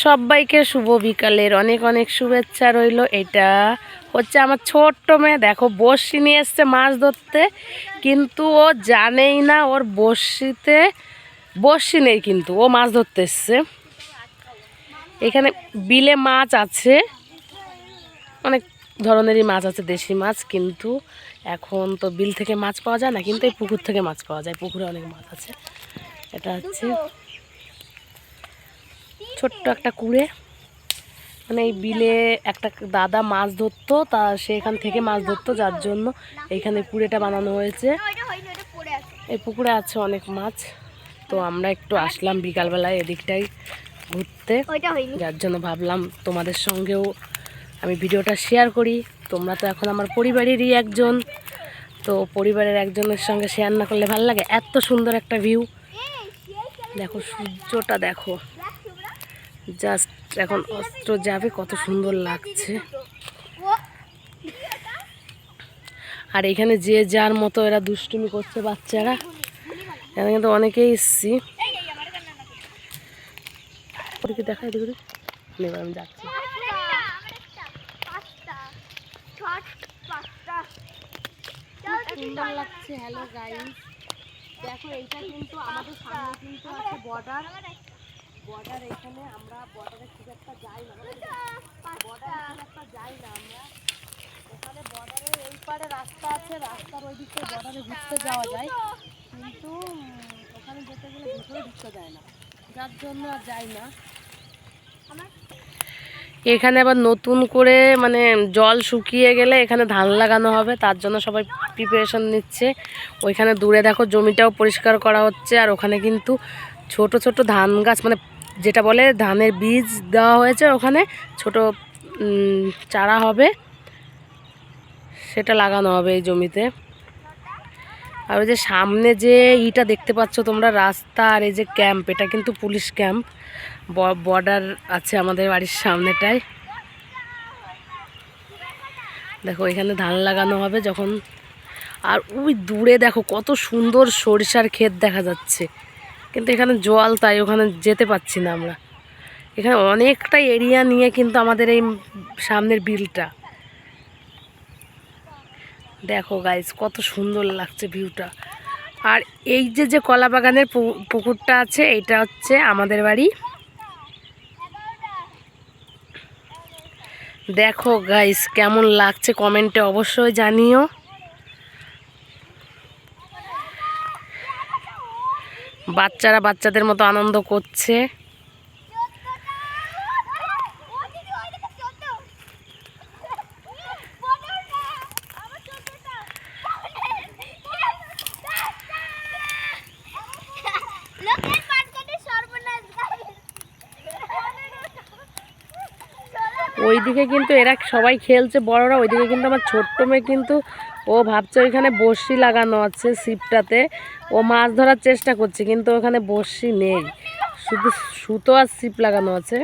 সবাইকে শুভ বিকালের অনেক অনেক শুভেচ্ছা রইল। এটা হচ্ছে আমার ছোট্ট মেয়ে, দেখো বড়শি নিয়ে এসছে মাছ ধরতে, কিন্তু ও জানেই না ওর বড়শিতে বড়শি নেই, কিন্তু ও মাছ ধরতে এসছে। এখানে বিলে মাছ আছে, অনেক ধরনেরই মাছ আছে, দেশি মাছ, কিন্তু এখন তো বিল থেকে মাছ পাওয়া যায় না, কিন্তু এই পুকুর থেকে মাছ পাওয়া যায়। পুকুরে অনেক মাছ আছে। এটা হচ্ছে ছোট্ট একটা কুড়ে, মানে এই বিলে একটা দাদা মাছ ধরতো, তা সেখান থেকে মাছ ধরতো, যার জন্য এইখানে কুড়েটা বানানো হয়েছে। এই পুকুরে আছে অনেক মাছ, তো আমরা একটু আসলাম বিকালবেলায় এদিকটাই ঘুরতে, যার জন্য ভাবলাম তোমাদের সঙ্গেও আমি ভিডিওটা শেয়ার করি। তোমরা তো এখন আমার পরিবারেরই একজন, তো পরিবারের একজনের সঙ্গে শেয়ার না করলে ভালো লাগে? এত সুন্দর একটা ভিউ, দেখো সূর্যটা দেখো, জাস্ট এখন অস্ত্র যাবে, কত সুন্দর লাগছে। আর এখানে যে যার মতো এরা দুষ্টুমি করছে বাচ্চারা, এখানে কিন্তু অনেকেই এসছি। দেখা আমি যাচ্ছি। সুন্দর লাগছে। হ্যালো গাইস, দেখো এইটা কিন্তু আমাদের সামনে কিন্তু আছে বর্ডার। এখানে আমরা বর্ডারে খুব একটা যাই না, আমরা এখানে বর্ডারের এই পারে রাস্তা আছে, রাস্তার ওই দিকে বর্ডারে ঘুরতে যাওয়া যায়, কিন্তু ওখানে যেতে গেলে ভিতরে ঢুকতে যায় না, যার জন্য আর যাই না। এখানে আবার নতুন করে মানে জল শুকিয়ে গেলে এখানে ধান লাগানো হবে, তার জন্য সবাই প্রিপারেশন নিচ্ছে। ওইখানে দূরে দেখো জমিটাও পরিষ্কার করা হচ্ছে, আর ওখানে কিন্তু ছোট ছোট ধান গাছ, মানে যেটা বলে ধানের বীজ দেওয়া হয়েছে, ওখানে ছোট চারা হবে, সেটা লাগানো হবে এই জমিতে। আর ওই যে সামনে যে ইটা দেখতে পাচ্ছ তোমরা, রাস্তা, আর এই যে ক্যাম্প, এটা কিন্তু পুলিশ ক্যাম্প, বর্ডার আছে আমাদের বাড়ির সামনেটায়। দেখো এখানে ধান লাগানো হবে যখন। আর ওই দূরে দেখো কত সুন্দর সরিষার ক্ষেত দেখা যাচ্ছে, কিন্তু এখানে জল, তাই ওখানে যেতে পারছি না আমরা। এখানে অনেকটা এরিয়া নিয়ে কিন্তু আমাদের এই সামনের বিলটা, দেখো গাইজ কত সুন্দর লাগছে ভিউটা। আর এই যে যে কলা বাগানের পুকুরটা আছে, এটা হচ্ছে আমাদের বাড়ি। দেখো গাইস কেমন লাগছে কমেন্টে অবশ্যই জানিও। বাচ্চারা বাচ্চাদের মতো আনন্দ করছে। ওইদিকে কিন্তু এরা সবাই খেলছে বড়রা, ওইদিকে কিন্তু আমার ছোট্ট মেয়ে কিন্তু ও ভাবছে ওইখানে বড়শি লাগানো আছে ছিপটাতে, ও মাছ ধরার চেষ্টা করছে, কিন্তু ওখানে বড়শি নেই, শুধু সুতো আর ছিপ লাগানো আছে।